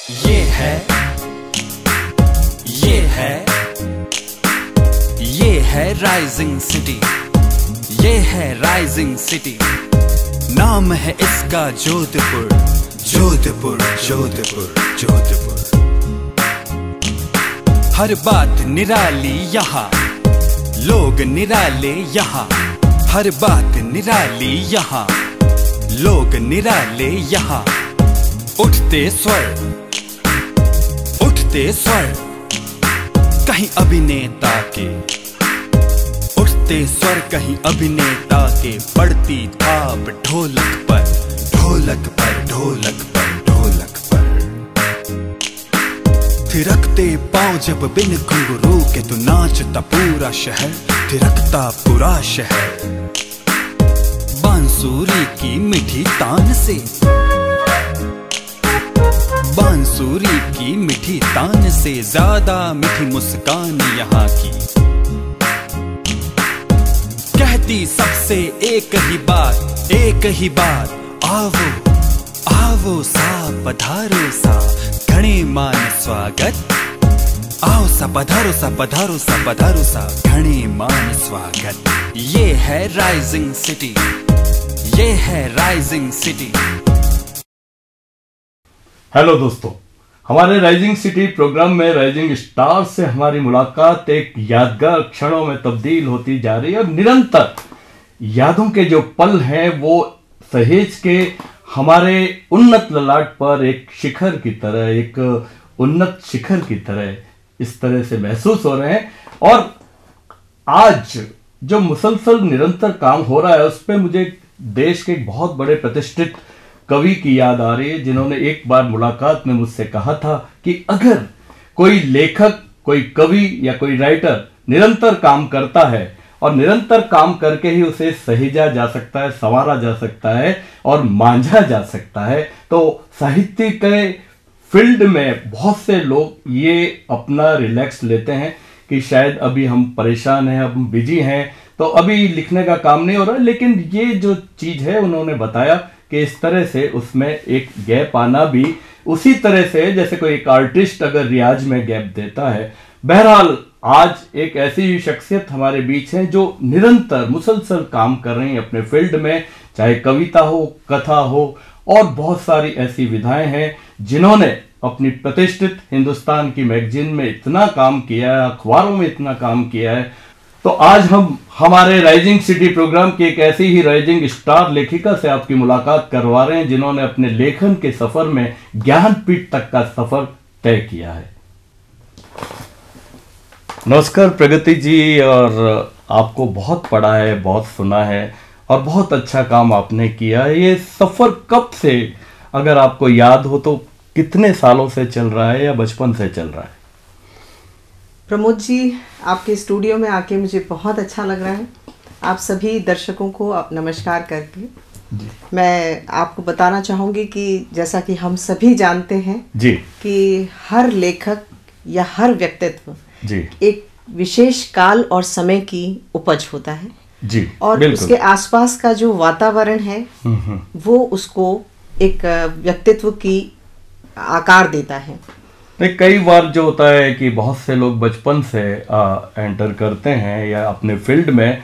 ये है rising city, ये है राइजिंग सिटी। नाम है इसका जोधपुर, जोधपुर, जोधपुर, जोधपुर। हर बात निराली यहाँ, लोग निराले यहाँ। हर बात निराली यहाँ, लोग निराले यहाँ। उठते स्वर, उठते स्वर कहीं अभिनेता के, उठते स्वर कहीं अभिनेता के। पड़ती थाप ढोलक पर, ढोलक पर, ढोलक पर, ढोलक पर। थिरकते पांव जब बिन घुंघरू के, तो नाचता पूरा शहर, थिरकता पूरा शहर। बांसुरी की मीठी तान से, बांसुरी की मीठी तान से ज्यादा मीठी मुस्कान यहाँ की। कहती सबसे एक ही बात, एक ही बात। आवो आवो सा, पधारो सा, घणे मान स्वागत। आओ सा, पधारो सा, पधारो सा, पधारो सा, घणे मान स्वागत। ये है राइजिंग सिटी, ये है राइजिंग सिटी। हेलो दोस्तों, हमारे राइजिंग सिटी प्रोग्राम में राइजिंग स्टार से हमारी मुलाकात एक यादगार क्षणों में तब्दील होती जा रही है और निरंतर यादों के जो पल हैं वो सहेज के हमारे उन्नत ललाट पर एक शिखर की तरह, एक उन्नत शिखर की तरह इस तरह से महसूस हो रहे हैं। और आज जो मुसलसल निरंतर काम हो रहा है उस पर मुझे देश के एक बहुत बड़े प्रतिष्ठित कवि की याद आ रही है, जिन्होंने एक बार मुलाकात में मुझसे कहा था कि अगर कोई लेखक, कोई कवि या कोई राइटर निरंतर काम करता है और निरंतर काम करके ही उसे सहेजा जा सकता है, संवारा जा सकता है और मांझा जा सकता है, तो साहित्य के फील्ड में बहुत से लोग ये अपना रिलैक्स लेते हैं कि शायद अभी हम परेशान हैं, हम बिजी हैं, तो अभी लिखने का काम नहीं हो रहा। लेकिन ये जो चीज है उन्होंने बताया कि इस तरह से उसमें एक गैप आना भी उसी तरह से जैसे कोई एक आर्टिस्ट अगर रियाज में गैप देता है। बहरहाल आज एक ऐसी शख्सियत हमारे बीच है जो निरंतर मुसलसल काम कर रही है अपने फील्ड में, चाहे कविता हो, कथा हो और बहुत सारी ऐसी विधाएं हैं जिन्होंने अपनी प्रतिष्ठित हिंदुस्तान की मैगजीन में इतना काम किया है, अखबारों में इतना काम किया है। तो आज हम हमारे राइजिंग सिटी प्रोग्राम की एक ऐसी ही राइजिंग स्टार लेखिका से आपकी मुलाकात करवा रहे हैं जिन्होंने अपने लेखन के सफर में ज्ञानपीठ तक का सफर तय किया है। नमस्कार प्रगति जी, और आपको बहुत पढ़ा है, बहुत सुना है और बहुत अच्छा काम आपने किया है। ये सफर कब से, अगर आपको याद हो तो, कितने सालों से चल रहा है या बचपन से चल रहा है? प्रमोद जी, आपके स्टूडियो में आके मुझे बहुत अच्छा लग रहा है। आप सभी दर्शकों को नमस्कार करके जी। मैं आपको बताना चाहूँगी कि जैसा कि हम सभी जानते हैं जी कि हर लेखक या हर व्यक्तित्व जी एक विशेष काल और समय की उपज होता है जी, और उसके आसपास का जो वातावरण है वो उसको एक व्यक्तित्व की आकार देता है। कई बार जो होता है कि बहुत से लोग बचपन से एंटर करते हैं या अपने फील्ड में,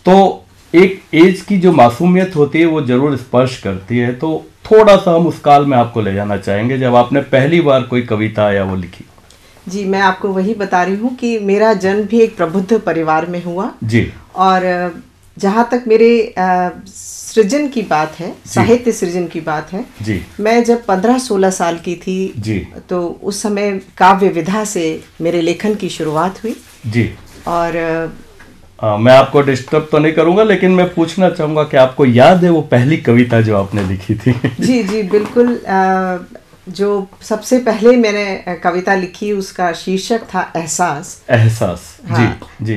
तो एक एज की जो मासूमियत होती है वो जरूर स्पर्श करती है। तो थोड़ा सा हम उस काल में आपको ले जाना चाहेंगे जब आपने पहली बार कोई कविता या वो लिखी। जी, मैं आपको वही बता रही हूँ कि मेरा जन्म भी एक प्रबुद्ध परिवार में हुआ जी, और जहाँ तक मेरे सृजन की बात है, साहित्य सृजन की बात है जी, मैं जब 15-16 साल की थी जी, तो उस समय काव्य विधा से मेरे लेखन की शुरुआत हुई जी। और मैं आपको डिस्टर्ब तो नहीं करूंगा, लेकिन मैं पूछना चाहूंगा कि आपको याद है वो पहली कविता जो आपने लिखी थी? जी जी बिल्कुल। जो सबसे पहले मैंने कविता लिखी उसका शीर्षक था एहसास। एहसास हाँ, जी जी।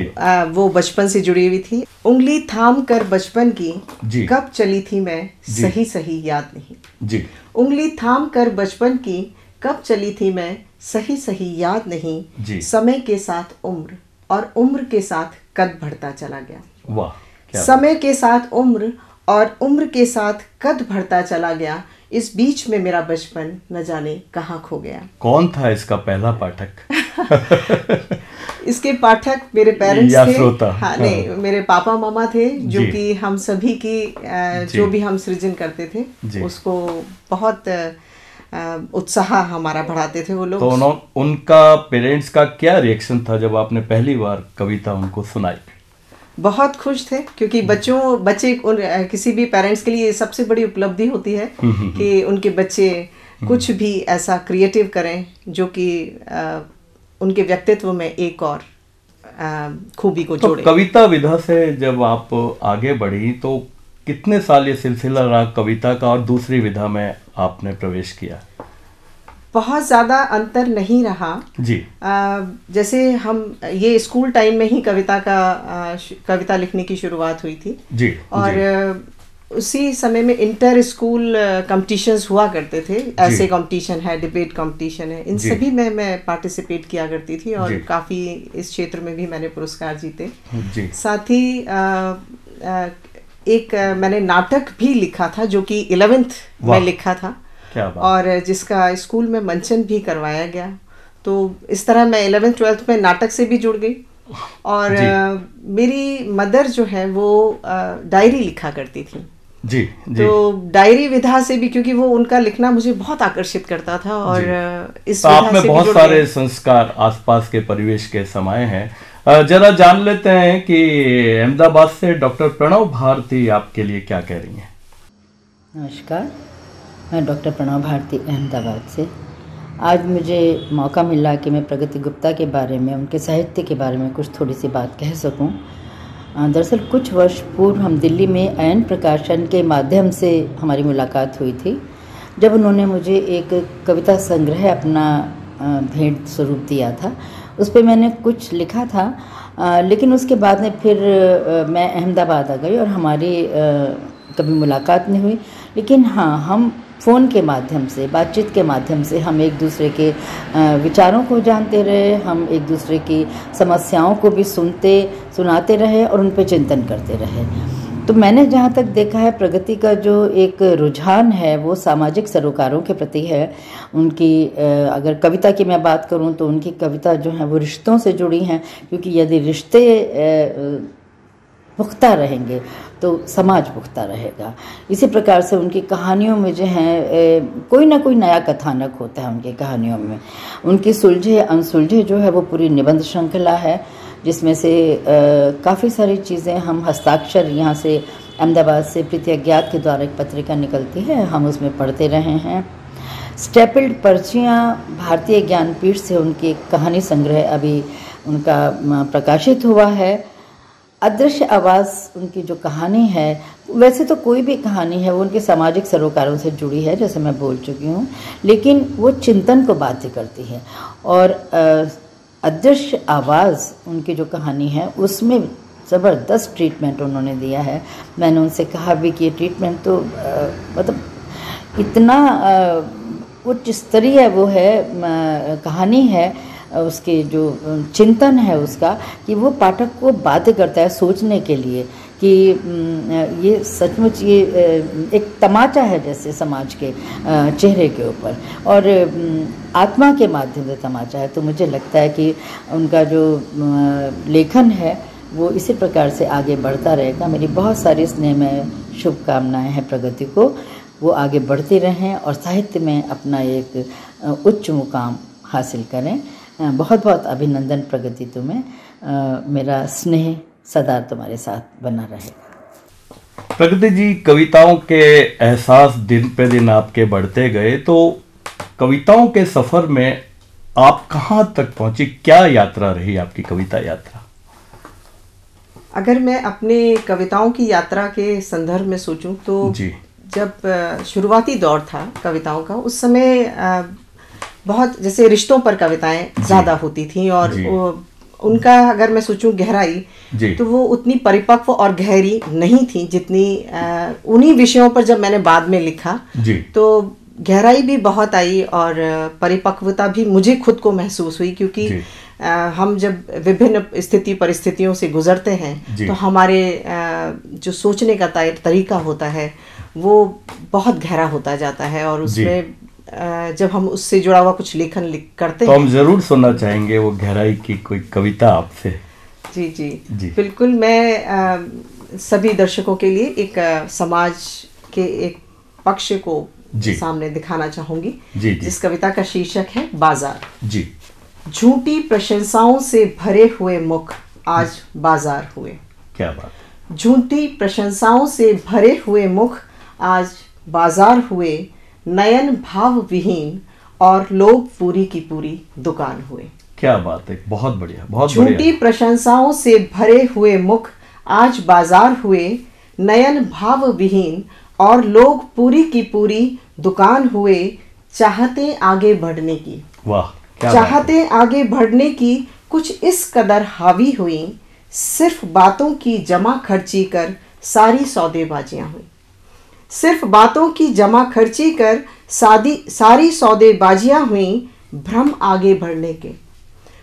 वो बचपन से जुड़ी हुई थी। उंगली थाम कर बचपन की कब चली थी मैं, सही सही याद नहीं जी। उंगली थाम कर बचपन की कब चली थी मैं, सही सही याद नहीं जी। समय के साथ उम्र और उम्र के साथ कद बढ़ता चला गया। वाह, समय के साथ उम्र और उम्र के साथ कद बढ़ता चला गया, इस बीच में मेरा बचपन न जाने कहाँ खो गया। कौन था इसका पहला पाठक? इसके पाठक मेरे पेरेंट्स या थे। श्रोता? हाँ, नहीं, मेरे पापा मामा थे, जो जी। कि हम सभी की जो भी हम सृजन करते थे जी। उसको बहुत उत्साह हमारा बढ़ाते थे वो लोग। तो उनका पेरेंट्स का क्या रिएक्शन था जब आपने पहली बार कविता उनको सुनाई? बहुत खुश थे, क्योंकि बच्चे किसी भी पेरेंट्स के लिए ये सबसे बड़ी उपलब्धि होती है कि उनके बच्चे कुछ भी ऐसा क्रिएटिव करें जो कि उनके व्यक्तित्व में एक और खूबी को जोड़े। तो कविता विधा से जब आप आगे बढ़ी तो कितने साल ये सिलसिला रहा कविता का, और दूसरी विधा में आपने प्रवेश किया? बहुत ज़्यादा अंतर नहीं रहा जी। जैसे हम ये स्कूल टाइम में ही कविता लिखने की शुरुआत हुई थी जी। और जी। उसी समय में इंटर स्कूल कॉम्पिटिशन्स हुआ करते थे। ऐसे कॉम्पिटिशन है, डिबेट कॉम्पिटिशन है, इन सभी में मैं पार्टिसिपेट किया करती थी और काफ़ी इस क्षेत्र में भी मैंने पुरस्कार जीते जी। साथ ही एक मैंने नाटक भी लिखा था जो कि 11th में लिखा था, क्या बात। और जिसका स्कूल में मंचन भी करवाया गया। तो इस तरह मैं 11th 12th में नाटक से भी जुड़ गई। और मेरी मदर जो है वो डायरी लिखा करती थी जी। तो डायरी विधा से भी, क्योंकि वो उनका लिखना मुझे बहुत आकर्षित करता था और इस तो आप में बहुत सारे संस्कार आसपास के परिवेश के समाये हैं। जरा जान लेते हैं कि अहमदाबाद से डॉक्टर प्रणव भारती आपके लिए क्या कह रही हैं। नमस्कार, मैं डॉक्टर प्रणव भारती अहमदाबाद से। आज मुझे मौका मिला कि मैं प्रगति गुप्ता के बारे में, उनके साहित्य के बारे में कुछ थोड़ी सी बात कह सकूं। दरअसल कुछ वर्ष पूर्व हम दिल्ली में अयन प्रकाशन के माध्यम से हमारी मुलाकात हुई थी, जब उन्होंने मुझे एक कविता संग्रह अपना भेंट स्वरूप दिया था। उस पर मैंने कुछ लिखा था, लेकिन उसके बाद में फिर मैं अहमदाबाद आ गई और हमारी कभी मुलाकात नहीं हुई। लेकिन हाँ, हम फ़ोन के माध्यम से, बातचीत के माध्यम से हम एक दूसरे के विचारों को जानते रहे, हम एक दूसरे की समस्याओं को भी सुनाते रहे और उन पर चिंतन करते रहे। तो मैंने जहाँ तक देखा है, प्रगति का जो एक रुझान है वो सामाजिक सरोकारों के प्रति है। उनकी अगर कविता की मैं बात करूँ तो उनकी कविता जो है वो रिश्तों से जुड़ी हैं, क्योंकि यदि रिश्ते पुख्ता रहेंगे तो समाज पुख्ता रहेगा। इसी प्रकार से उनकी कहानियों में जो है कोई ना कोई नया कथानक होता है उनकी कहानियों में। उनकी सुलझे अनसुलझे जो है वो पूरी निबंध श्रृंखला है, जिसमें से काफ़ी सारी चीज़ें हम हस्ताक्षर यहाँ से अहमदाबाद से प्रीति अज्ञात के द्वारा एक पत्रिका निकलती है, हम उसमें पढ़ते रहे हैं। स्टेपल्ड पर्चियाँ भारतीय ज्ञानपीठ से उनकी कहानी संग्रह अभी उनका प्रकाशित हुआ है। अदृश्य आवाज़ उनकी जो कहानी है, वैसे तो कोई भी कहानी है वो उनके सामाजिक सरोकारों से जुड़ी है, जैसे मैं बोल चुकी हूँ, लेकिन वो चिंतन को बाध्य करती है। और अदृश्य आवाज़ उनकी जो कहानी है उसमें ज़बरदस्त ट्रीटमेंट उन्होंने दिया है। मैंने उनसे कहा भी कि ये ट्रीटमेंट तो मतलब इतना उच्च स्तरीय वो है, कहानी है, उसके जो चिंतन है उसका, कि वो पाठक को बाध्य करता है सोचने के लिए कि ये सचमुच ये एक तमाचा है जैसे समाज के चेहरे के ऊपर, और आत्मा के माध्यम से तमाचा है। तो मुझे लगता है कि उनका जो लेखन है वो इसी प्रकार से आगे बढ़ता रहेगा। मेरी बहुत सारी स्नेह में शुभकामनाएं हैं प्रगति को, वो आगे बढ़ती रहें और साहित्य में अपना एक उच्च मुकाम हासिल करें। बहुत बहुत अभिनंदन प्रगति तुम्हें, मेरा स्नेह सदा तुम्हारे साथ बना रहेगा। प्रगति जी, कविताओं के एहसास दिन पे दिन आपके बढ़ते गए, तो कविताओं के सफर में आप कहाँ तक पहुंची? क्या यात्रा रही आपकी कविता यात्रा? अगर मैं अपने कविताओं की यात्रा के संदर्भ में सोचूं तो जी, जब शुरुआती दौर था कविताओं का, उस समय बहुत जैसे रिश्तों पर कविताएं ज़्यादा होती थी, और उनका अगर मैं सोचूं गहराई तो वो उतनी परिपक्व और गहरी नहीं थी जितनी उन्हीं विषयों पर जब मैंने बाद में लिखा तो गहराई भी बहुत आई और परिपक्वता भी मुझे खुद को महसूस हुई, क्योंकि हम जब विभिन्न स्थिति परिस्थितियों से गुजरते हैं तो हमारे जो सोचने का तरीका होता है वो बहुत गहरा होता जाता है और उसमें जब हम उससे जुड़ा हुआ कुछ लेखन करते हैं तो हम जरूर सुनना चाहेंगे वो गहराई की कोई कविता आपसे। जी जी जी बिल्कुल। मैं सभी दर्शकों के लिए एक समाज के एक पक्ष को सामने दिखाना चाहूंगी जिस कविता का शीर्षक है बाजार। जी। झूठी प्रशंसाओं से भरे हुए मुख आज बाजार हुए। क्या बात। झूठी प्रशंसाओं से भरे हुए मुख आज बाजार हुए, नयन भाव विहीन और लोग पूरी की पूरी दुकान हुए। क्या बात है, बहुत बढ़िया, बहुत बढ़िया। झूठी प्रशंसाओं से भरे हुए मुख आज बाजार हुए, नयन भाव विहीन और लोग पूरी की पूरी दुकान हुए। चाहते आगे बढ़ने की, वाह, चाहते आगे बढ़ने की कुछ इस कदर हावी हुई, सिर्फ बातों की जमा खर्ची कर सारी सौदेबाजियां हुई। सिर्फ बातों की जमा खर्ची कर सारी सौदेबाजियां हुई। भ्रम आगे बढ़ने के,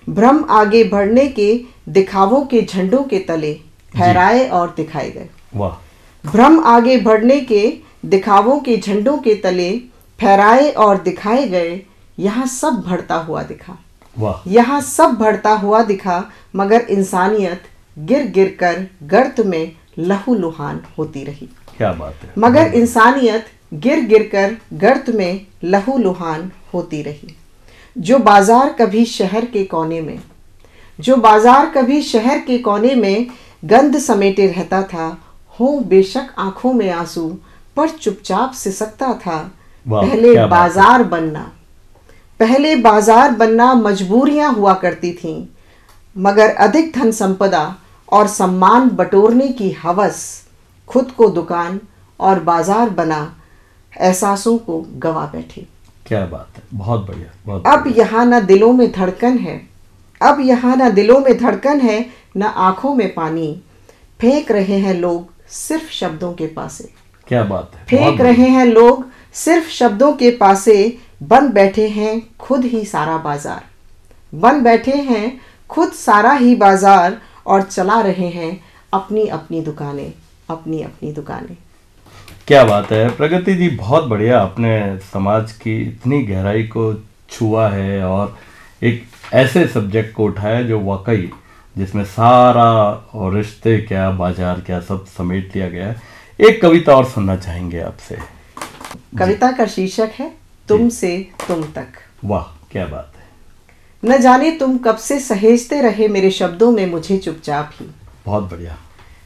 भ्रम आगे बढ़ने के दिखावों के झंडों के तले फहराए और दिखाए गए। वाह। भ्रम आगे बढ़ने के दिखावों के झंडों के तले फहराए और दिखाए गए। यहाँ सब बढ़ता हुआ दिखा, वाह, यहाँ सब बढ़ता हुआ दिखा, मगर इंसानियत गिर गिर कर गर्त में लहूलुहान होती रही। क्या बात है। मगर इंसानियत गिर गिर कर गर्त में लहूलुहान होती रही। जो बाजार कभी शहर के कोने में, जो बाजार कभी शहर के कोने में गंध समेटे रहता था, हो बेशक आंखों में आंसू पर चुपचाप सिसकता था। पहले बाजार बनना, पहले बाजार बनना मजबूरियां हुआ करती थीं, मगर अधिक धन संपदा और सम्मान बटोरने की हवस खुद को दुकान और बाजार बना एहसासों को गवा बैठी। क्या बात है, बहुत बढ़िया, बहुत अब यहाँ न दिलों में धड़कन है, अब यहाँ न दिलों में धड़कन है, न आंखों में पानी। फेंक रहे हैं लोग सिर्फ शब्दों के पासे। क्या बात है। फेंक रहे हैं लोग सिर्फ शब्दों के पासे। बन बैठे हैं खुद ही सारा बाजार, बन बैठे हैं खुद सारा ही बाजार, और चला रहे हैं अपनी अपनी दुकानें, अपनी अपनी दुकानें। क्या बात है प्रगति जी, बहुत बढ़िया। आपने समाज की इतनी गहराई को छुआ है और एक ऐसे सब्जेक्ट को उठाया जो वाकई जिसमें सारा और रिश्ते क्या, बाजार क्या, सब समेट लिया गया है। एक कविता और सुनना चाहेंगे आपसे। कविता का शीर्षक है तुम से तुम तक। वाह, क्या बात है। न जाने तुम कब से सहेजते रहे मेरे शब्दों में मुझे चुपचाप ही। बहुत बढ़िया।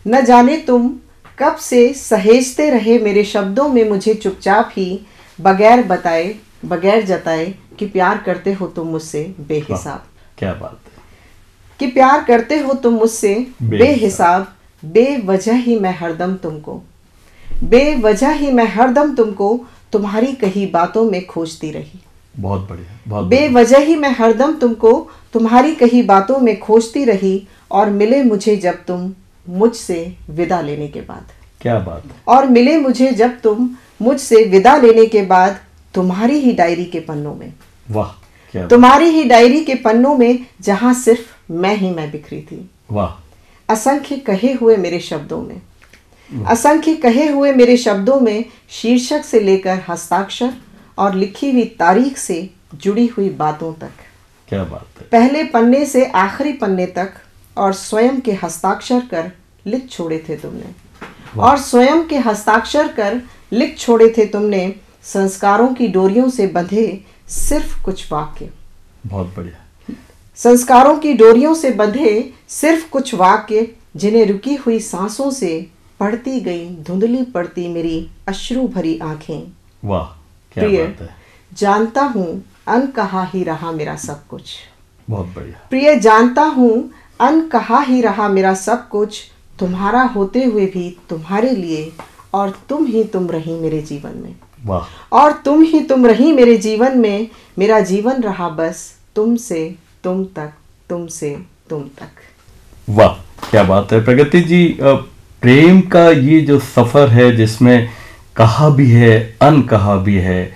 न जाने तुम कब से सहेजते रहे मेरे शब्दों में मुझे चुपचाप ही, बगैर बताए बगैर जताए कि प्यार करते हो तुम मुझसे बेहिसाब। क्या बात है। कि प्यार करते हो तुम मुझसे बेहिसाब। बेवजह ही मैं हरदम तुमको, बेवजह ही मैं हरदम तुमको तुम्हारी कही बातों में खोजती रही। बहुत बढ़िया, बहुत बेवजह ही मैं हरदम तुमको तुम्हारी कही बातों में खोजती रही, और मिले मुझे जब तुम मुझसे विदा लेने के बाद। क्या बात है। और मिले मुझे जब तुम मुझसे विदा लेने के बाद तुम्हारी ही डायरी के पन्नों में। वाह, क्या तुम्हारी ही डायरी के पन्नों में, जहां सिर्फ मैं ही मैं बिखरी थी। वाह। असंख्य कहे हुए मेरे शब्दों में, असंख्य कहे हुए मेरे शब्दों में, शीर्षक से लेकर हस्ताक्षर और लिखी हुई तारीख से जुड़ी हुई बातों तक। क्या बात है। पहले पन्ने से आखिरी पन्ने तक, और स्वयं के हस्ताक्षर कर लिख छोड़े थे तुमने, और स्वयं के हस्ताक्षर कर लिख छोड़े थे तुमने। संस्कारों की डोरियों से बंधे सिर्फ कुछ वाक्य। बहुत बढ़िया। संस्कारों की डोरियों से बंधे सिर्फ कुछ वाक्य, जिन्हें रुकी हुई सांसों से पढ़ती गई धुंधली पड़ती मेरी अश्रु भरी आंखें। वाह, क्या बात है। जानता हूँ अनकहा ही रहा मेरा सब कुछ। बहुत बढ़िया। प्रिय, जानता हूँ अनकहा ही रहा मेरा सब कुछ, तुम्हारा होते हुए भी तुम्हारे लिए, और तुम ही तुम रही मेरे जीवन में। वाह। और तुम ही तुम रही मेरे जीवन में। मेरा जीवन रहा बस तुमसे तुम तक, तुमसे तुम तक। वाह, क्या बात है प्रगति जी। प्रेम का ये जो सफर है जिसमें कहा भी है, अनकहा भी है,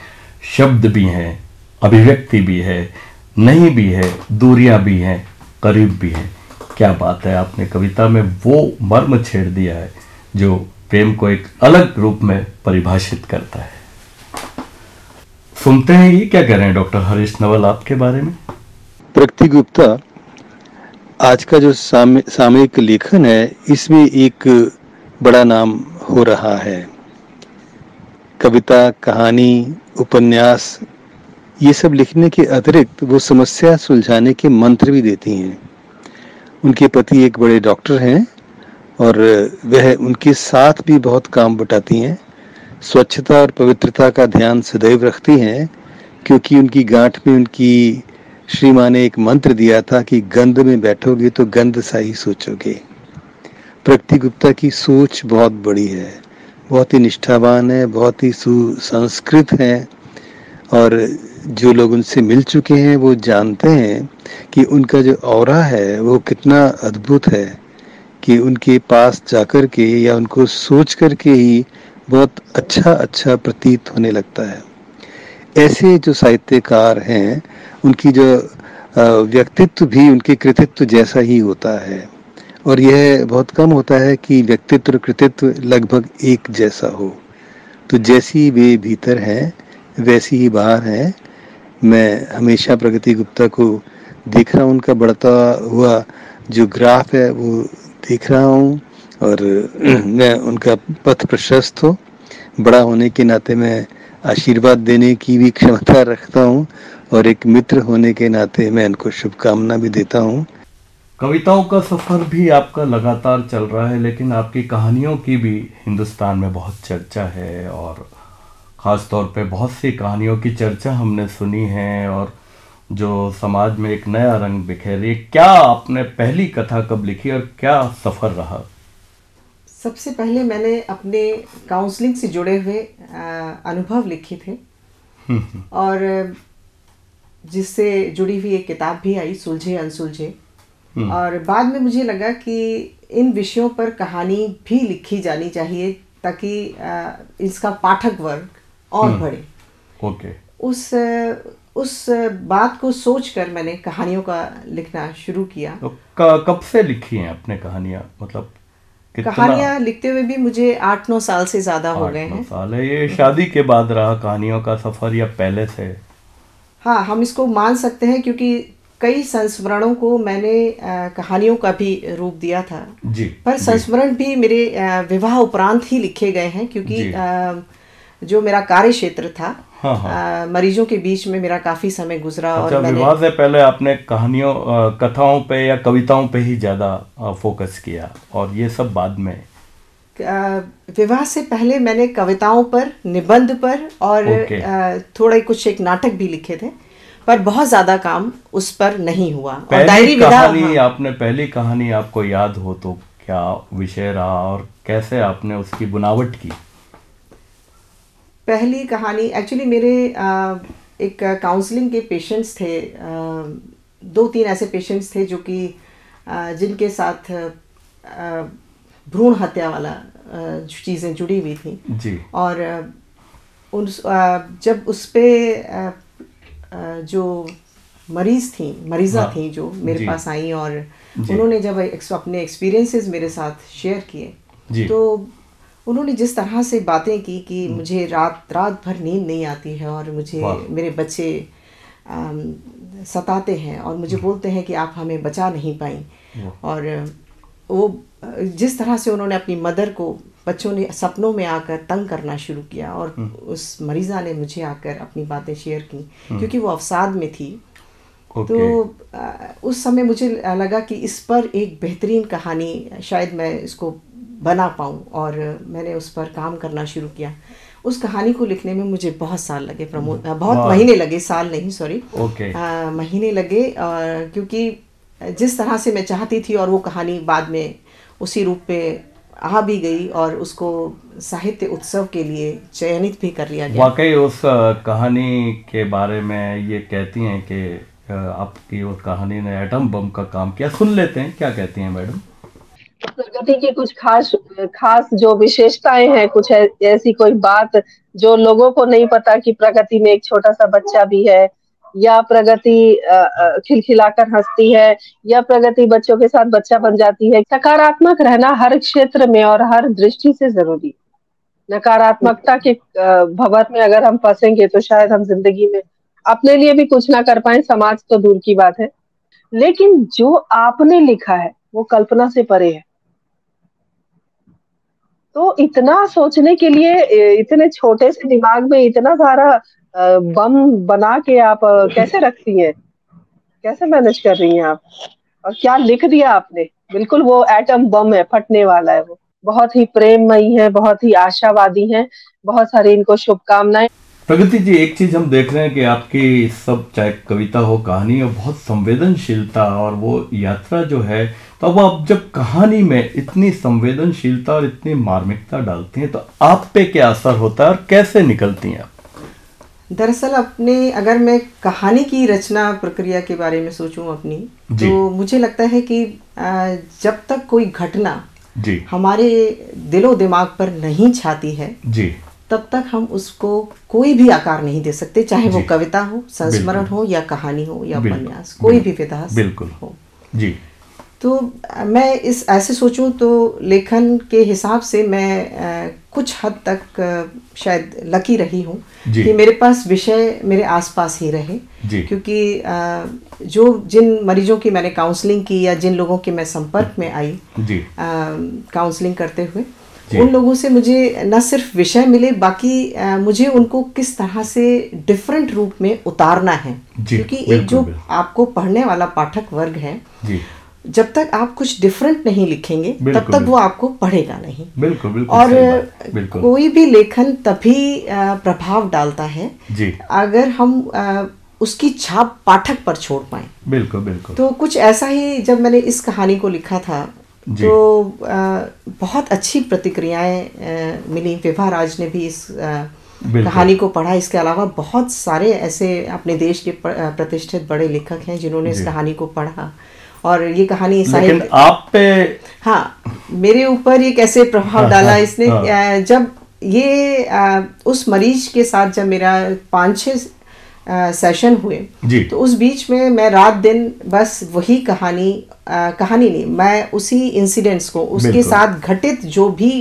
शब्द भी हैं, अभिव्यक्ति भी है, नहीं भी है, दूरियां भी हैं, करीब भी हैं। क्या बात है, आपने कविता में वो मर्म छेड़ दिया है जो प्रेम को एक अलग रूप में परिभाषित करता है। सुनते हैं ये क्या कह रहे हैं डॉक्टर हरीश नवल आपके बारे में। प्रकृति गुप्ता आज का जो सामयिक लेखन है, इसमें एक बड़ा नाम हो रहा है। कविता, कहानी, उपन्यास, ये सब लिखने के अतिरिक्त वो समस्या सुलझाने के मंत्र भी देती हैं। उनके पति एक बड़े डॉक्टर हैं और वह उनके साथ भी बहुत काम बटाती हैं। स्वच्छता और पवित्रता का ध्यान सदैव रखती हैं, क्योंकि उनकी गांठ में उनकी श्री माँ ने एक मंत्र दिया था कि गंध में बैठोगे तो गंध सा ही सोचोगे। प्रकृति गुप्ता की सोच बहुत बड़ी है, बहुत ही निष्ठावान है, बहुत ही सुसंस्कृत है, और जो लोग उनसे मिल चुके हैं वो जानते हैं कि उनका जो ऑरा है वो कितना अद्भुत है, कि उनके पास जाकर के या उनको सोच करके ही बहुत अच्छा प्रतीत होने लगता है। ऐसे जो साहित्यकार हैं, उनकी जो व्यक्तित्व भी उनके कृतित्व जैसा ही होता है, और यह बहुत कम होता है कि व्यक्तित्व और कृतित्व लगभग एक जैसा हो। तो जैसी वे भीतर हैं वैसी ही बाहर हैं। मैं हमेशा प्रकृति गुप्ता को देख रहा हूँ, उनका बढ़ता हुआ जो ग्राफ है वो देख रहा हूँ, और मैं उनका पथ प्रशस्त हो। बड़ा होने के नाते मैं आशीर्वाद देने की भी क्षमता रखता हूँ, और एक मित्र होने के नाते मैं इनको शुभकामना भी देता हूँ। कविताओं का सफर भी आपका लगातार चल रहा है, लेकिन आपकी कहानियों की भी हिंदुस्तान में बहुत चर्चा है, और ख़ास तौर पे बहुत सी कहानियों की चर्चा हमने सुनी है, और जो समाज में एक नया रंग बिखेर रही है। क्या आपने पहली कथा कब लिखी और क्या सफ़र रहा? सबसे पहले मैंने अपने काउंसलिंग से जुड़े हुए अनुभव लिखे थे, और जिससे जुड़ी हुई एक किताब भी आई, सुलझे अनसुलझे। और बाद में मुझे लगा कि इन विषयों पर कहानी भी लिखी जानी चाहिए, ताकि इसका पाठक वर्ग और बढ़े। ओके। उस बात को सोचकर मैंने कहानियों का लिखना शुरू किया। तो कब से लिखी हैं आपने कहानियां? मतलब कहानियां लिखते हुए भी मुझे 8-9 साल से ज्यादा हो गए हैं। 8-9 साल है। ये शादी के बाद रहा कहानियों का सफर या पहले से? हाँ, हम इसको मान सकते हैं, क्योंकि कई संस्मरणों को मैंने कहानियों का भी रूप दिया था जी। पर संस्मरण भी मेरे विवाह उपरांत ही लिखे गए हैं, क्योंकि जो मेरा कार्य क्षेत्र था, हाँ। मरीजों के बीच में मेरा काफी समय गुजरा। अच्छा, और विवाह से पहले आपने कहानियों कथाओं पे या कविताओं पे ही ज्यादा फोकस किया, और ये सब बाद में? विवाह से पहले मैंने कविताओं पर, निबंध पर और थोड़ा कुछ एक नाटक भी लिखे थे, पर बहुत ज्यादा काम उस पर नहीं हुआ। और डायरी कहानी, हाँ। आपने पहली कहानी आपको याद हो तो क्या विषय रहा और कैसे आपने उसकी बुनावट की? पहली कहानी एक्चुअली मेरे एक काउंसलिंग के पेशेंट्स थे, 2-3 ऐसे पेशेंट्स थे जो कि जिनके साथ भ्रूण हत्या वाला चीज़ें जुड़ी हुई थी जी। और जब उस पे जो मरीज़ा थी जो मेरे पास आई, और उन्होंने जब अपने एक्सपीरियंसेस मेरे साथ शेयर किए, तो उन्होंने जिस तरह से बातें की कि मुझे रात भर नींद नहीं आती है, और मुझे मेरे बच्चे सताते हैं और मुझे बोलते हैं कि आप हमें बचा नहीं पाई, और वो जिस तरह से उन्होंने अपनी मदर को बच्चों ने सपनों में आकर तंग करना शुरू किया, और उस मरीज़ा ने मुझे आकर अपनी बातें शेयर की, क्योंकि वो अवसाद में थी। तो उस समय मुझे लगा कि इस पर एक बेहतरीन कहानी शायद मैं इसको बना पाऊँ, और मैंने उस पर काम करना शुरू किया। उस कहानी को लिखने में मुझे बहुत साल लगे प्रमोद, बहुत महीने लगे, साल नहीं सॉरी, महीने लगे, क्योंकि जिस तरह से मैं चाहती थी, और वो कहानी बाद में उसी रूप पे आ भी गई, और उसको साहित्य उत्सव के लिए चयनित भी कर लिया गया। वाकई उस कहानी के बारे में ये कहती हैं कि आपकी उस कहानी ने एटम बम का काम किया। सुन लेते हैं क्या कहती हैं मैडम। प्रकृति की कुछ खास जो विशेषताएं हैं, कुछ ऐसी कोई बात जो लोगों को नहीं पता कि प्रकृति में एक छोटा सा बच्चा भी है, या प्रगति खिलखिलाकर हंसती है, या प्रगति बच्चों के साथ बच्चा बन जाती है। सकारात्मक रहना हर क्षेत्र में और हर दृष्टि से जरूरी है। नकारात्मकता के भंवर में अगर हम फंसेंगे तो शायद हम जिंदगी में अपने लिए भी कुछ ना कर पाए, समाज तो दूर की बात है। लेकिन जो आपने लिखा है वो कल्पना से परे है। तो इतना सोचने के लिए, इतने छोटे से दिमाग में इतना सारा बम बना के आप कैसे रखती हैं, कैसे मैनेज कर रही हैं आप? और क्या लिख दिया आपने, बिल्कुल वो एटम बम है, फटने वाला है। वो बहुत ही प्रेममयी है, बहुत ही आशावादी है। बहुत सारी इनको शुभकामनाएं। प्रगति जी, एक चीज हम देख रहे हैं कि आपकी सब, चाहे कविता हो, कहानी हो, बहुत संवेदनशीलता, और वो यात्रा जो है, तो अब आप जब कहानी में इतनी संवेदनशीलता और इतनी मार्मिकता डालती हैं तो आप पे क्या असर होता है और कैसे निकलती हैं आप? दरअसल अपने, अगर मैं कहानी की रचना प्रक्रिया के बारे में सोचूं अपनी, तो मुझे लगता है कि जब तक कोई घटना जी हमारे दिलो दिमाग पर नहीं छाती है जी, तब तक हम उसको कोई भी आकार नहीं दे सकते, चाहे वो कविता हो, संस्मरण हो, या कहानी हो, या उपन्यास, कोई भी विधा बिल्कुल हो जी। तो मैं इस ऐसे सोचूं तो लेखन के हिसाब से मैं कुछ हद तक शायद लकी रही हूँ कि मेरे पास विषय मेरे आसपास ही रहे, क्योंकि जो जिन मरीजों की मैंने काउंसलिंग की या जिन लोगों के मैं संपर्क में आई काउंसलिंग करते हुए, उन लोगों से मुझे न सिर्फ विषय मिले, बाकी मुझे उनको किस तरह से डिफरेंट रूप में उतारना है, क्योंकि एक जो आपको पढ़ने वाला पाठक वर्ग है, जब तक आप कुछ डिफरेंट नहीं लिखेंगे तब तक वो आपको पढ़ेगा नहीं। बिल्कुल बिल्कुल। और कोई भी लेखन तभी प्रभाव डालता है अगर हम उसकी छाप पाठक पर छोड़ पाए। बिल्कुल बिल्कुल। तो कुछ ऐसा ही जब मैंने इस कहानी को लिखा था तो बहुत अच्छी प्रतिक्रियाएं मिली। विभा राज ने भी इस कहानी को पढ़ा। इसके अलावा बहुत सारे ऐसे अपने देश के प्रतिष्ठित बड़े लेखक हैं जिन्होंने इस कहानी को पढ़ा, और ये कहानी लेकिन आप पे, हाँ, मेरे ऊपर ये कैसे प्रभाव डाला इसने। जब ये उस मरीज के साथ जब मेरा 5-6 सेशन हुए, तो उस बीच में मैं रात दिन बस वही कहानी नहीं, मैं उसी इंसिडेंट्स को, उसके साथ घटित जो भी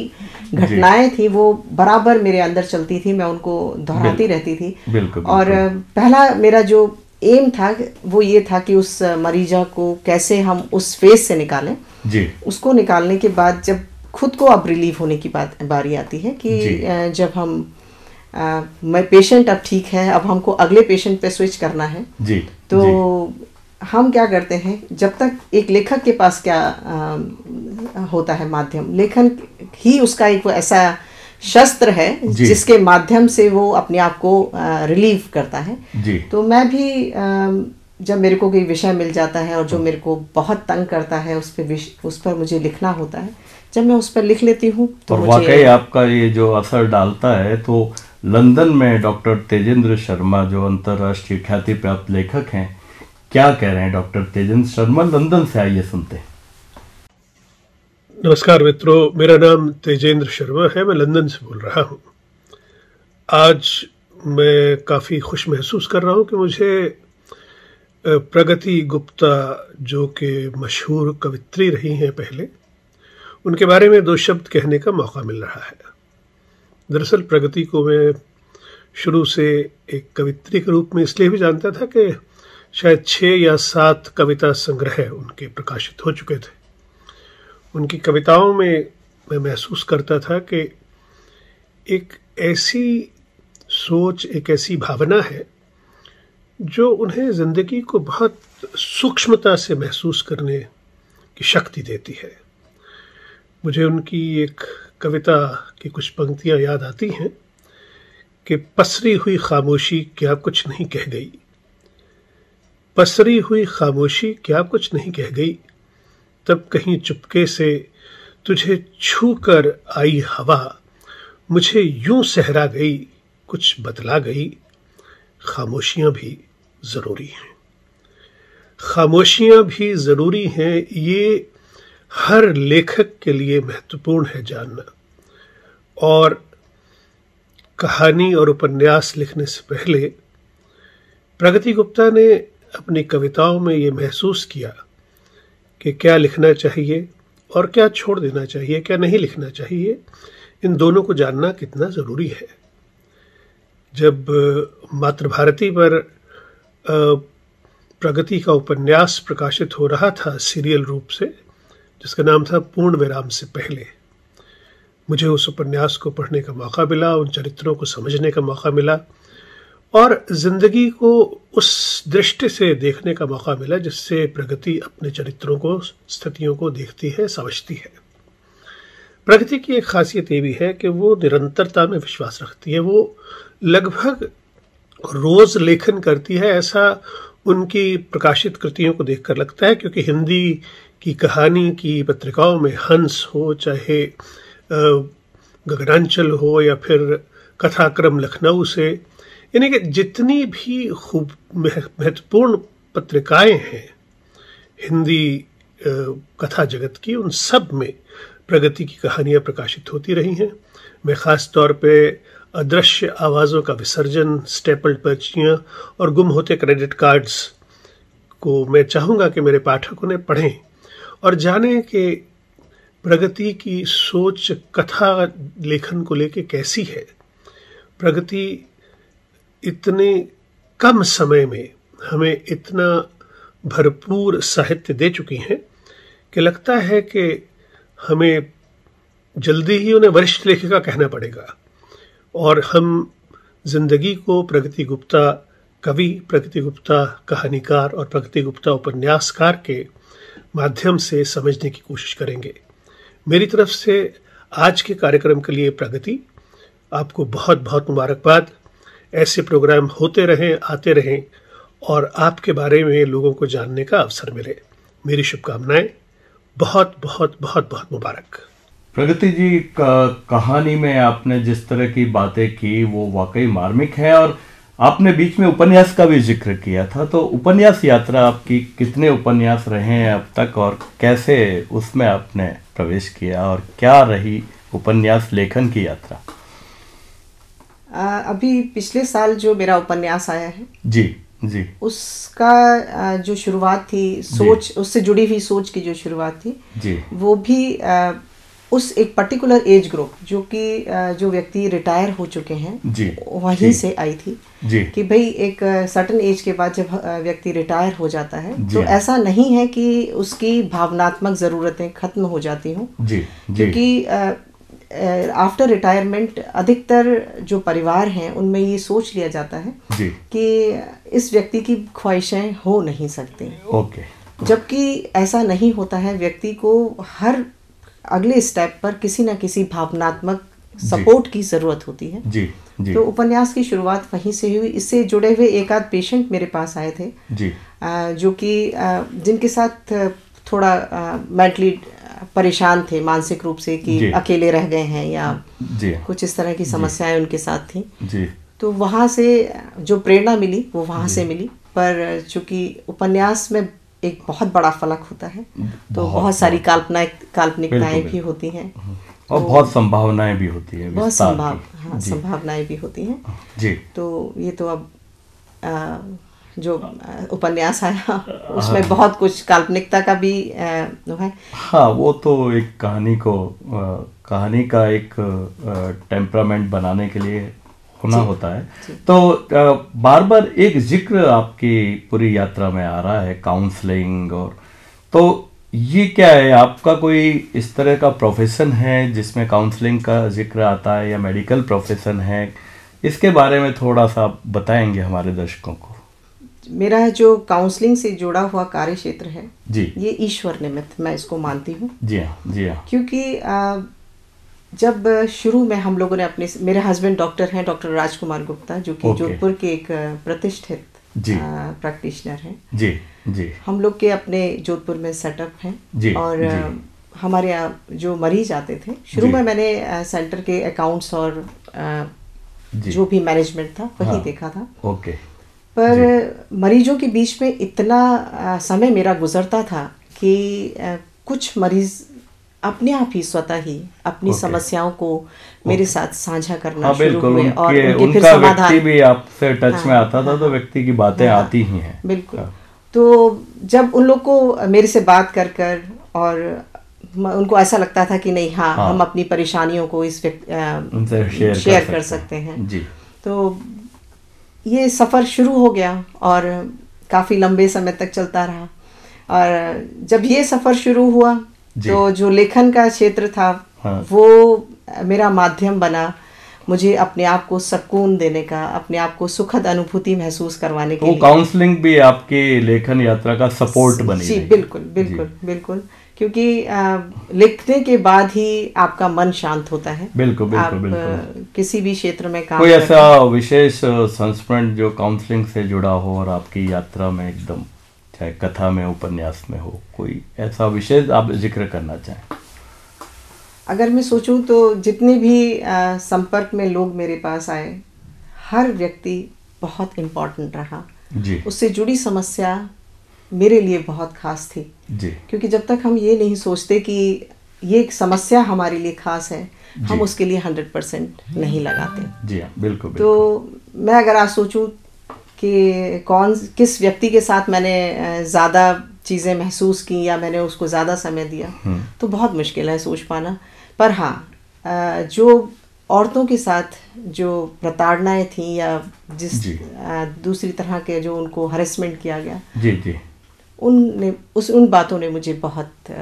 घटनाएं थी वो बराबर मेरे अंदर चलती थी, मैं उनको दोहराती रहती थी। और पहला मेरा जो एम था वो ये था कि उस मरीजा को कैसे हम उस फेस से निकालें। उसको निकालने के बाद जब खुद को अब रिलीफ होने की बारी आती है कि जब हम मैं पेशेंट अब ठीक है, अब हमको अगले पेशेंट पे स्विच करना है, तो हम क्या करते हैं, जब तक एक लेखक के पास क्या होता है माध्यम, लेखन ही उसका एक ऐसा शस्त्र है जिसके माध्यम से वो अपने आप को रिलीव करता है। तो मैं भी जब मेरे को कोई विषय मिल जाता है और जो मेरे को बहुत तंग करता है उस पर मुझे लिखना होता है, जब मैं उस पर लिख लेती हूँ तो वाकई आपका ये जो असर डालता है। तो लंदन में डॉक्टर तेजेंद्र शर्मा जो अंतर्राष्ट्रीय ख्याति प्राप्त लेखक हैं, क्या कह रहे हैं डॉक्टर तेजेंद्र शर्मा? लंदन से आइए सुनते हैं। नमस्कार मित्रों, मेरा नाम तेजेंद्र शर्मा है, मैं लंदन से बोल रहा हूँ। आज मैं काफ़ी खुश महसूस कर रहा हूँ कि मुझे प्रगति गुप्ता, जो कि मशहूर कवित्री रही हैं पहले, उनके बारे में 2 शब्द कहने का मौका मिल रहा है। दरअसल प्रगति को मैं शुरू से एक कवित्री के रूप में इसलिए भी जानता था कि शायद 6 या 7 कविता संग्रह उनके प्रकाशित हो चुके थे। उनकी कविताओं में मैं महसूस करता था कि एक ऐसी सोच, एक ऐसी भावना है जो उन्हें ज़िंदगी को बहुत सूक्ष्मता से महसूस करने की शक्ति देती है। मुझे उनकी एक कविता की कुछ पंक्तियां याद आती हैं कि पसरी हुई खामोशी क्या कुछ नहीं कह गई, पसरी हुई खामोशी क्या कुछ नहीं कह गई, तब कहीं चुपके से तुझे छू कर आई हवा, मुझे यूं सहरा गई, कुछ बदला गई, खामोशियां भी ज़रूरी हैं। खामोशियां भी ज़रूरी हैं, ये हर लेखक के लिए महत्वपूर्ण है जानना। और कहानी और उपन्यास लिखने से पहले प्रगति गुप्ता ने अपनी कविताओं में ये महसूस किया कि क्या लिखना चाहिए और क्या छोड़ देना चाहिए, क्या नहीं लिखना चाहिए, इन दोनों को जानना कितना ज़रूरी है। जब मातृभारती पर प्रगति का उपन्यास प्रकाशित हो रहा था सीरियल रूप से, जिसका नाम था पूर्ण विराम से पहले, मुझे उस उपन्यास को पढ़ने का मौका मिला, उन चरित्रों को समझने का मौका मिला और जिंदगी को उस दृष्टि से देखने का मौका मिला जिससे प्रगति अपने चरित्रों को, स्थितियों को देखती है, समझती है। प्रगति की एक खासियत ये भी है कि वो निरंतरता में विश्वास रखती है। वो लगभग रोज लेखन करती है, ऐसा उनकी प्रकाशित कृतियों को देखकर लगता है, क्योंकि हिंदी की कहानी की पत्रिकाओं में हंस हो, चाहे गगनांचल हो या फिर कथाक्रम लखनऊ से, यानी कि जितनी भी खूब महत्वपूर्ण पत्रिकाएं हैं हिंदी कथा जगत की, उन सब में प्रगति की कहानियां प्रकाशित होती रही हैं। मैं ख़ास तौर पे अदृश्य आवाज़ों का विसर्जन, स्टेपल्ड पर्चियाँ और गुम होते क्रेडिट कार्ड्स को मैं चाहूँगा कि मेरे पाठकों ने पढ़ें और जानें कि प्रगति की सोच कथा लेखन को लेके कैसी है। प्रगति इतने कम समय में हमें इतना भरपूर साहित्य दे चुकी हैं कि लगता है कि हमें जल्दी ही उन्हें वरिष्ठ लेखिका कहना पड़ेगा और हम जिंदगी को प्रगति गुप्ता कवि, प्रगति गुप्ता कहानीकार और प्रगति गुप्ता उपन्यासकार के माध्यम से समझने की कोशिश करेंगे। मेरी तरफ से आज के कार्यक्रम के लिए प्रगति, आपको बहुत बहुत मुबारकबाद। ऐसे प्रोग्राम होते रहें, आते रहें और आपके बारे में लोगों को जानने का अवसर मिले। मेरी शुभकामनाएं। बहुत बहुत बहुत बहुत मुबारक। प्रगति जी, कहानी में आपने जिस तरह की बातें की वो वाकई मार्मिक है और आपने बीच में उपन्यास का भी जिक्र किया था, तो उपन्यास यात्रा आपकी, कितने उपन्यास रहे हैं अब तक और कैसे उसमें आपने प्रवेश किया और क्या रही उपन्यास लेखन की यात्रा? अभी पिछले साल जो मेरा उपन्यास आया है जी जी, उसका जो शुरुआत थी, सोच, उससे जुड़ी हुई सोच की जो शुरुआत थी जी, वो भी उस एक पर्टिकुलर एज ग्रुप जो व्यक्ति रिटायर हो चुके हैं जी, वहीं से आई थी जी, कि भाई एक सर्टेन एज के बाद जब व्यक्ति रिटायर हो जाता है जी, तो ऐसा नहीं है कि उसकी भावनात्मक ज़रूरतें खत्म हो जाती हों, क्योंकि आफ्टर रिटायरमेंट अधिकतर जो परिवार हैं उनमें ये सोच लिया जाता है कि इस व्यक्ति की ख्वाहिशें हो नहीं सकती, जबकि ऐसा नहीं होता है। व्यक्ति को हर अगले स्टेप पर किसी न किसी भावनात्मक सपोर्ट की ज़रूरत होती है। जी, जी। तो उपन्यास की शुरुआत वहीं से हुई। इससे जुड़े हुए एक आध पेशेंट मेरे पास आए थे जी, जो कि जिनके साथ थोड़ा मेंटली परेशान थे, मानसिक रूप से, कि अकेले रह गए हैं या कुछ इस तरह की समस्याएं उनके साथ थी जी। तो वहाँ से जो प्रेरणा मिली वो वहाँ से मिली। पर चूंकि उपन्यास में एक बहुत बड़ा फलक होता है तो बहुत सारी काल्पनिकताएं भी होती हैं और तो बहुत संभावनाएं भी होती है, बहुत संभावनाएं भी होती हैं जी। तो ये तो अब जो उपन्यास आया उसमें बहुत कुछ काल्पनिकता का भी है। हाँ, वो तो एक कहानी का एक टेम्परामेंट बनाने के लिए होना होता है। तो बार बार एक जिक्र आपकी पूरी यात्रा में आ रहा है काउंसलिंग, और तो ये क्या है, आपका कोई इस तरह का प्रोफेशन है जिसमें काउंसलिंग का जिक्र आता है या मेडिकल प्रोफेशन है? इसके बारे में थोड़ा सा बताएंगे हमारे दर्शकों को। मेरा जो काउंसलिंग से जुड़ा हुआ कार्य क्षेत्र है जी, ये ईश्वर निमित्त मैं इसको मानती हूँ। जी हाँ, जी हाँ। क्योंकि जब शुरू में हम लोगों ने मेरे हस्बैंड डॉक्टर हैं, डॉक्टर राजकुमार गुप्ता, जो कि जोधपुर के एक प्रतिष्ठित प्रैक्टिशनर हैं जी, जी। हम लोग के अपने जोधपुर में सेटअप हैं जी, और जी। हमारे यहाँ जो मरीज आते थे, शुरू में मैंने सेंटर के अकाउंट्स और जो भी मैनेजमेंट था वही देखा था। पर मरीजों के बीच में इतना समय मेरा गुजरता था कि कुछ मरीज अपने आप ही स्वतः ही अपनी समस्याओं को मेरे साथ साझा करना हाँ, शुरू हुए और उनके फिर समाधान, व्यक्ति भी आपसे टच में आता था, तो व्यक्ति की बातें आती ही हैं। बिल्कुल। तो जब उन लोग को मेरे से बात कर कर और उनको ऐसा लगता था कि नहीं हम अपनी परेशानियों को इस उनसे शेयर कर सकते हैं जी। तो ये सफ़र शुरू हो गया और काफ़ी लंबे समय तक चलता रहा। और जब ये सफ़र शुरू हुआ तो जो लेखन का क्षेत्र था वो मेरा माध्यम बना मुझे अपने आप को सुकून देने का, अपने आप को सुखद अनुभूति महसूस करवाने के लिए। काउंसलिंग भी आपकी लेखन यात्रा का सपोर्ट बनी। जी बिल्कुल बिल्कुल बिल्कुल, क्योंकि लिखने के बाद ही आपका मन शांत होता है। बिल्कुल बिल्कुल बिल्कुल। किसी भी क्षेत्र में काम कोई ऐसा विशेष संस्मरण जो काउंसलिंग से जुड़ा हो और आपकी यात्रा में एकदम, चाहे कथा में, उपन्यास में हो, कोई ऐसा विशेष आप जिक्र करना चाहें? अगर मैं सोचूं तो जितने भी संपर्क में लोग मेरे पास आए, हर व्यक्ति बहुत इम्पोर्टेंट रहा जी। उससे जुड़ी समस्या मेरे लिए बहुत खास थी जी। क्योंकि जब तक हम ये नहीं सोचते कि ये एक समस्या हमारे लिए खास है, हम उसके लिए 100% नहीं लगाते। जी हाँ, बिल्कुल। तो मैं अगर आज सोचूं कि किस व्यक्ति के साथ मैंने ज़्यादा चीज़ें महसूस की या मैंने उसको ज़्यादा समय दिया, तो बहुत मुश्किल है सोच पाना। पर हाँ, जो औरतों के साथ जो प्रताड़नाएं थी या जिस दूसरी तरह के जो उनको हरेसमेंट किया गया, जी जी, उन बातों ने मुझे बहुत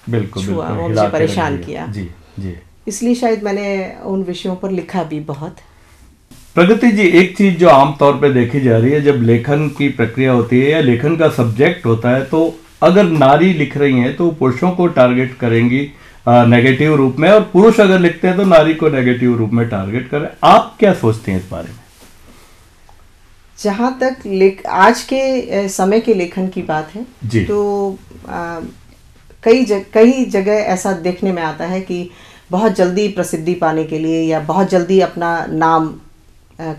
बिल्कुल छुआ और मुझे परेशान किया। जी जी। इसलिए शायद मैंने उन विषयों पर लिखा भी बहुत। प्रगति जी, एक चीज जो आमतौर पे देखी जा रही है, जब लेखन की प्रक्रिया होती है या लेखन का सब्जेक्ट होता है, तो अगर नारी लिख रही हैं तो पुरुषों को टारगेट करेंगी नेगेटिव रूप में, और पुरुष अगर लिखते हैं तो नारी को नेगेटिव रूप में टारगेट करें। आप क्या सोचते हैं इस बारे में? जहाँ तक आज के समय के लेखन की बात है जी, तो कई जगह ऐसा देखने में आता है कि बहुत जल्दी प्रसिद्धि पाने के लिए या बहुत जल्दी अपना नाम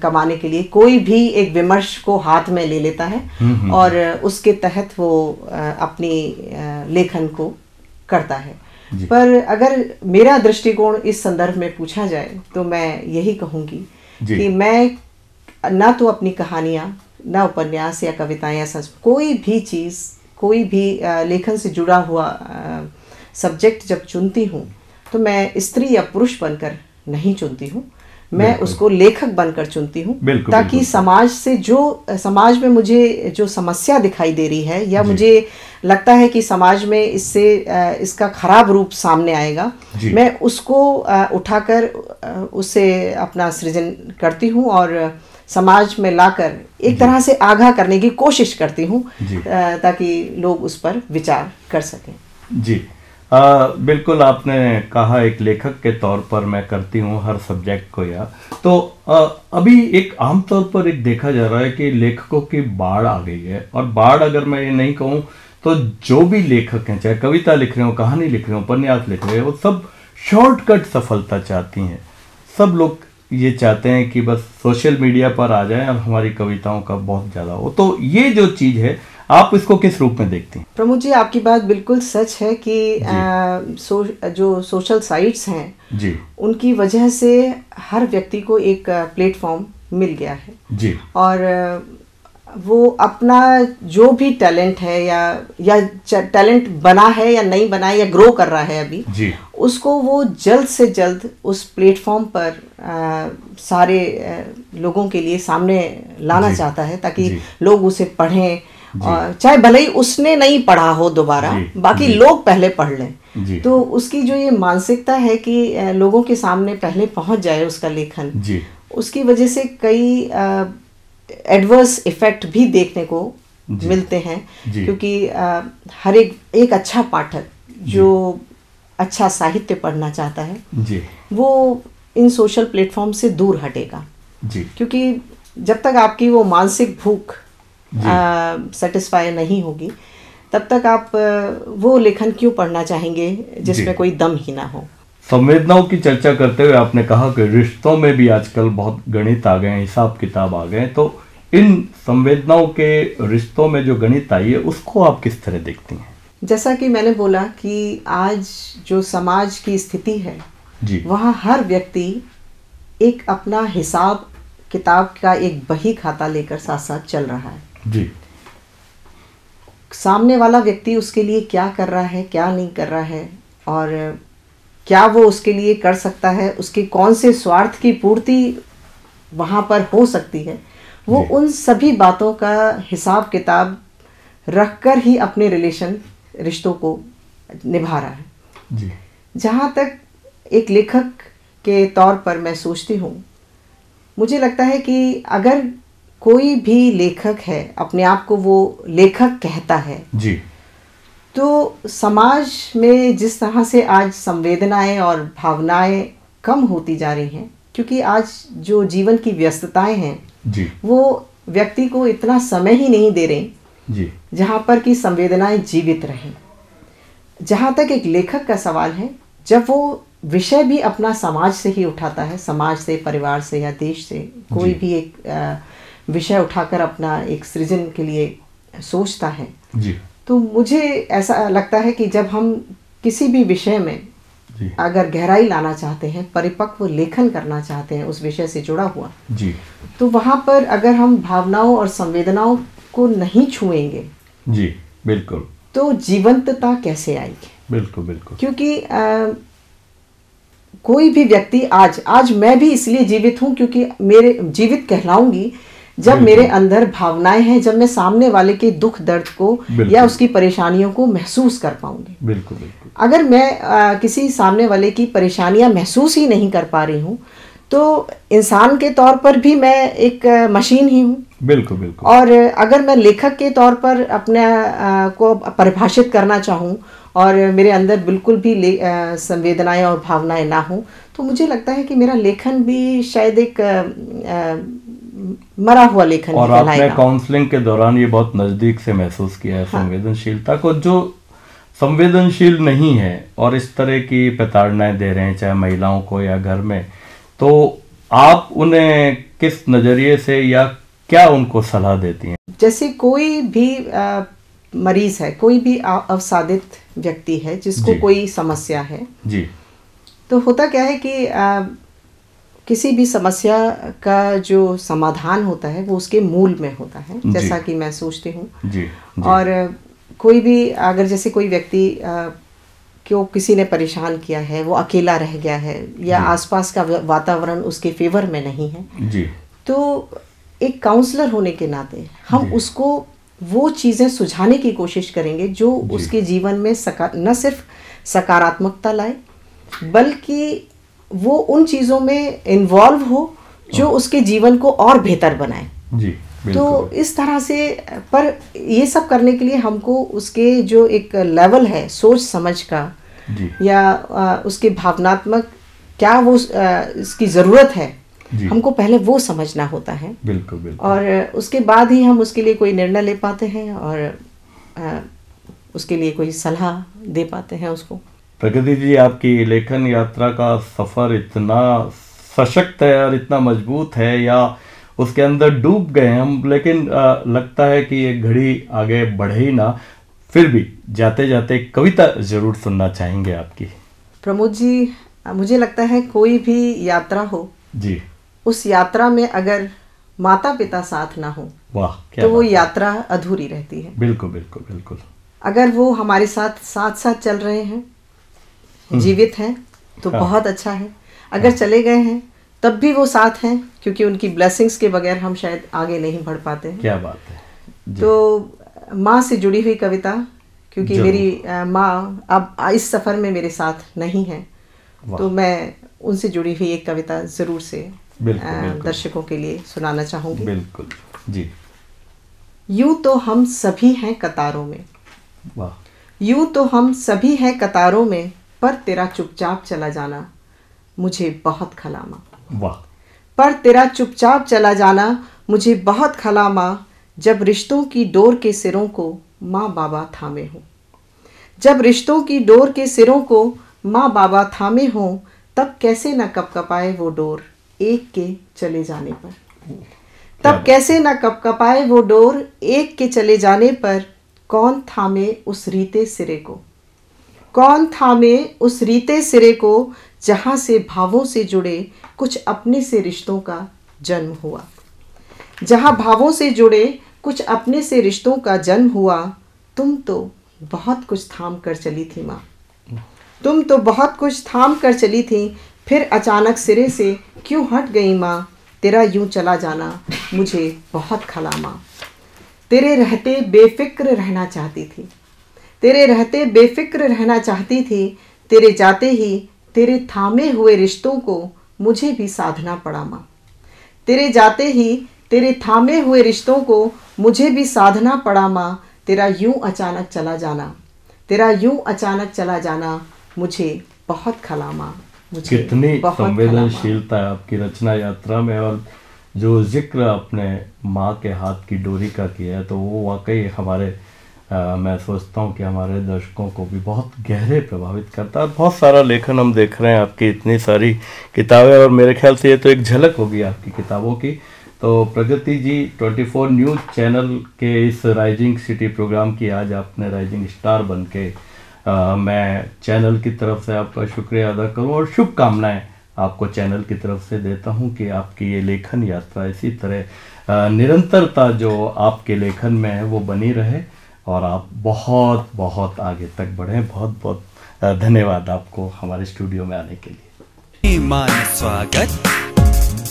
कमाने के लिए कोई भी एक विमर्श को हाथ में ले लेता है और उसके तहत वो अपनी लेखन को करता है। पर अगर मेरा दृष्टिकोण इस संदर्भ में पूछा जाए तो मैं यही कहूँगी कि मैं ना तो अपनी कहानियाँ, ना उपन्यास या कविताएं या कोई भी चीज़, कोई भी लेखन से जुड़ा हुआ सब्जेक्ट जब चुनती हूँ तो मैं स्त्री या पुरुष बनकर नहीं चुनती हूँ, मैं उसको लेखक बनकर चुनती हूँ, ताकि समाज में मुझे जो समस्या दिखाई दे रही है या मुझे लगता है कि समाज में इसका खराब रूप सामने आएगा, मैं उसको उठाकर उससे अपना सृजन करती हूँ और समाज में लाकर एक तरह से आगाह करने की कोशिश करती हूँ ताकि लोग उस पर विचार कर सकें। जी बिल्कुल, आपने कहा एक लेखक के तौर पर मैं करती हूँ हर सब्जेक्ट को। या तो अभी एक आमतौर पर एक देखा जा रहा है कि लेखकों की बाढ़ आ गई है, और बाढ़ अगर मैं ये नहीं कहूँ तो जो भी लेखक हैं, चाहे कविता लिख रहे हो, कहानी लिख रहे हो, उपन्यास लिख रहे हो, वो सब शॉर्टकट सफलता चाहती हैं। सब लोग ये चाहते हैं कि बस सोशल मीडिया पर आ जाएं और हमारी कविताओं का बहुत ज़्यादा हो। तो ये जो चीज़ है, आप इसको किस रूप में देखती हैं? प्रमोद जी, आपकी बात बिल्कुल सच है कि जो सोशल साइट्स हैं जी, उनकी वजह से हर व्यक्ति को एक प्लेटफॉर्म मिल गया है जी, और वो अपना जो भी टैलेंट है या टैलेंट बना है या नहीं बना है या ग्रो कर रहा है अभी जी, उसको वो जल्द से जल्द उस प्लेटफॉर्म पर सारे लोगों के लिए सामने लाना चाहता है, ताकि लोग उसे पढ़ें, और चाहे भले ही उसने नहीं पढ़ा हो दोबारा, बाकी लोग पहले पढ़ लें। तो उसकी जो ये मानसिकता है कि लोगों के सामने पहले पहुंच जाए उसका लेखन, उसकी वजह से कई एडवर्स इफेक्ट भी देखने को मिलते हैं, क्योंकि हर एक अच्छा पाठक जो अच्छा साहित्य पढ़ना चाहता है वो इन सोशल प्लेटफॉर्म से दूर हटेगा, क्योंकि जब तक आपकी वो मानसिक भूख सेटिस्फाई नहीं होगी तब तक आप वो लेखन क्यों पढ़ना चाहेंगे जिसमें कोई दम ही ना हो। संवेदनाओं की चर्चा करते हुए आपने कहा कि रिश्तों में भी आजकल बहुत गणित आ गए हैं, हिसाब किताब आ गए हैं, तो इन संवेदनाओं के रिश्तों में जो गणित आई है उसको आप किस तरह देखती हैं? जैसा कि मैंने बोला कि आज जो समाज की स्थिति है जी वहाँ हर व्यक्ति एक अपना हिसाब किताब का एक बही खाता लेकर साथ साथ चल रहा है। जी सामने वाला व्यक्ति उसके लिए क्या कर रहा है, क्या नहीं कर रहा है, और क्या वो उसके लिए कर सकता है, उसके कौन से स्वार्थ की पूर्ति वहाँ पर हो सकती है, वो जी। उन सभी बातों का हिसाब किताब रखकर ही अपने रिश्तों को निभा रहा है। जी जहाँ तक एक लेखक के तौर पर मैं सोचती हूँ, मुझे लगता है कि अगर कोई भी लेखक है, अपने आप को वो लेखक कहता है, जी तो समाज में जिस तरह से आज संवेदनाएं और भावनाएं कम होती जा रही हैं, क्योंकि आज जो जीवन की व्यस्तताएं हैं जी वो व्यक्ति को इतना समय ही नहीं दे रहे जी जहाँ पर कि संवेदनाएं जीवित रहें। जहाँ तक एक लेखक का सवाल है, जब वो विषय भी अपना समाज से ही उठाता है, समाज से, परिवार से या देश से कोई जी। भी एक विषय उठाकर अपना एक सृजन के लिए सोचता है, जी तो मुझे ऐसा लगता है कि जब हम किसी भी विषय में जी अगर गहराई लाना चाहते हैं, परिपक्व लेखन करना चाहते हैं उस विषय से जुड़ा हुआ, जी तो वहाँ पर अगर हम भावनाओं और संवेदनाओं को नहीं छुएंगे जी बिल्कुल तो जीवंतता कैसे आएगी? बिल्कुल बिल्कुल क्योंकि कोई भी व्यक्ति आज मैं भी इसलिए जीवित हूँ क्योंकि मेरे जीवित कहलाऊंगी जब बिल्कुल। मेरे अंदर भावनाएं हैं, जब मैं सामने वाले के दुख दर्द को बिल्कुल। या उसकी परेशानियों को महसूस कर पाऊंगी। बिल्कुल बिल्कुल अगर मैं किसी सामने वाले की परेशानियां महसूस ही नहीं कर पा रही हूँ तो इंसान के तौर पर भी मैं एक मशीन ही हूँ। बिल्कुल बिल्कुल और अगर मैं लेखक के तौर पर अपने को परिभाषित करना चाहूँ और मेरे अंदर बिल्कुल भी संवेदनाएं और भावनाएं ना हो, तो मुझे लगता है कि मेरा लेखन भी शायद एक मरा हुआ लेखन और ही आपने कहलाएगा। काउंसलिंग के दौरान ये बहुत नजदीक से महसूस किया है हाँ। संवेदनशीलता को। जो संवेदनशील नहीं है और इस तरह की प्रताड़नाएं दे रहे हैं, चाहे महिलाओं को या घर में, तो आप उन्हें किस नजरिए से या क्या उनको सलाह देती हैं? जैसे कोई भी मरीज है, कोई भी अवसादित व्यक्ति है जिसको जी। कोई समस्या है, जी तो होता क्या है कि किसी भी समस्या का जो समाधान होता है वो उसके मूल में होता है, जी। जैसा कि मैं सोचती हूँ। जी जी और कोई भी अगर जैसे कोई व्यक्ति को किसी ने परेशान किया है, वो अकेला रह गया है या जी। आसपास का वातावरण उसके फेवर में नहीं है, जी तो एक काउंसलर होने के नाते हम जी। उसको वो चीज़ें सुझाने की कोशिश करेंगे जो जी। उसके जीवन में न सिर्फ सकारात्मकता लाए, बल्कि वो उन चीज़ों में इन्वॉल्व हो जो उसके जीवन को और बेहतर बनाए। जी तो बिल्कुल इस तरह से, पर ये सब करने के लिए हमको उसके जो एक लेवल है सोच समझ का जी या उसके भावनात्मक क्या वो इसकी ज़रूरत है, जी हमको पहले वो समझना होता है बिल्कुल बिल्कुल और उसके बाद ही हम उसके लिए कोई निर्णय ले पाते हैं और उसके लिए कोई सलाह दे पाते हैं उसको। प्रगति जी, आपकी लेखन यात्रा का सफर इतना सशक्त है और इतना मजबूत है, या उसके अंदर डूब गए हम, लेकिन लगता है कि ये घड़ी आगे बढ़े ही ना। फिर भी जाते जाते कविता जरूर सुनना चाहेंगे आपकी। प्रमोद जी, मुझे लगता है कोई भी यात्रा हो जी, उस यात्रा में अगर माता पिता साथ ना हो वाह क्या तो वो बात है। यात्रा अधूरी रहती है। बिल्कुल बिल्कुल बिल्कुल। अगर वो हमारे साथ साथ चल रहे हैं, जीवित हैं, तो हाँ। बहुत अच्छा है। अगर चले गए हैं तब भी वो साथ हैं, क्योंकि उनकी ब्लेसिंग्स के बगैर हम शायद आगे नहीं बढ़ पाते हैं। क्या बात है जी। तो माँ से जुड़ी हुई कविता, क्योंकि जरूर। मेरी माँ अब इस सफ़र में मेरे साथ नहीं है, वाह। तो मैं उनसे जुड़ी हुई एक कविता ज़रूर से बिल्कुल, बिल्कुल। दर्शकों के लिए सुनाना चाहूँगी। बिल्कुल जी। यूं तो हम सभी हैं कतारों में, वाह। यूं तो हम सभी हैं कतारों में, पर तेरा चुपचाप चला जाना मुझे बहुत खलामा। वाह। पर तेरा चुपचाप चला जाना मुझे बहुत खलामा, जब रिश्तों की डोर के सिरों को माँ बाबा थामे हों। जब रिश्तों की डोर के सिरों को माँ बाबा थामे हों, तब कैसे न कपकपाए वो डोर एक के चले जाने पर। तब कैसे न कपकपाए वो डोर एक के चले जाने पर। कौन थामे उस रीते सिरे को, कौन थामे उस रीते सिरे को, जहाँ से भावों से जुड़े कुछ अपने से रिश्तों का जन्म हुआ। जहाँ भावों से जुड़े कुछ अपने से रिश्तों का जन्म हुआ। तुम तो बहुत कुछ थाम कर चली थी माँ, तुम तो बहुत कुछ थाम कर चली थी, फिर अचानक सिरे से क्यों हट गई माँ। तेरा यूं चला जाना मुझे बहुत खला माँ। तेरे रहते बेफिक्र रहना चाहती थी, तेरे रहते बेफिक्र रहना चाहती थी। तेरे जाते ही तेरे थामे हुए रिश्तों को मुझे भी साधना पड़ा माँ। तेरे जाते ही तेरे थामे हुए रिश्तों को मुझे भी साधना पड़ा माँ। तेरा यूं अचानक चला जाना, तेरा यूं अचानक चला जाना मुझे बहुत खला माँ। मुझे कितनी बहुत खला माँ। संवेदनशीलता है आपकी रचना यात्रा में, और जो जिक्र आपने माँ के हाथ की डोरी का किया है तो वो वाकई हमारे मैं सोचता हूँ कि हमारे दर्शकों को भी बहुत गहरे प्रभावित करता है। बहुत सारा लेखन हम देख रहे हैं, आपकी इतनी सारी किताबें, और मेरे ख्याल से ये तो एक झलक होगी आपकी किताबों की। तो प्रगति जी, 24 न्यूज़ चैनल के इस राइजिंग सिटी प्रोग्राम की आज आपने राइजिंग स्टार बन के मैं चैनल की तरफ से आपका शुक्रिया अदा करूँ और शुभकामनाएं आपको चैनल की तरफ से देता हूं कि आपकी ये लेखन यात्रा इसी तरह निरंतरता जो आपके लेखन में है वो बनी रहे और आप बहुत बहुत आगे तक बढ़ें। बहुत बहुत धन्यवाद आपको हमारे स्टूडियो में आने के लिए। मान स्वागत,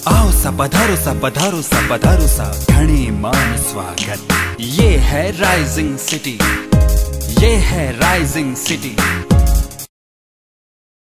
आओ सा पधारो सा पधारो सा पधारो सा, घणी मान स्वागत। ये है राइजिंग सिटी, ये है राइजिंग सिटी।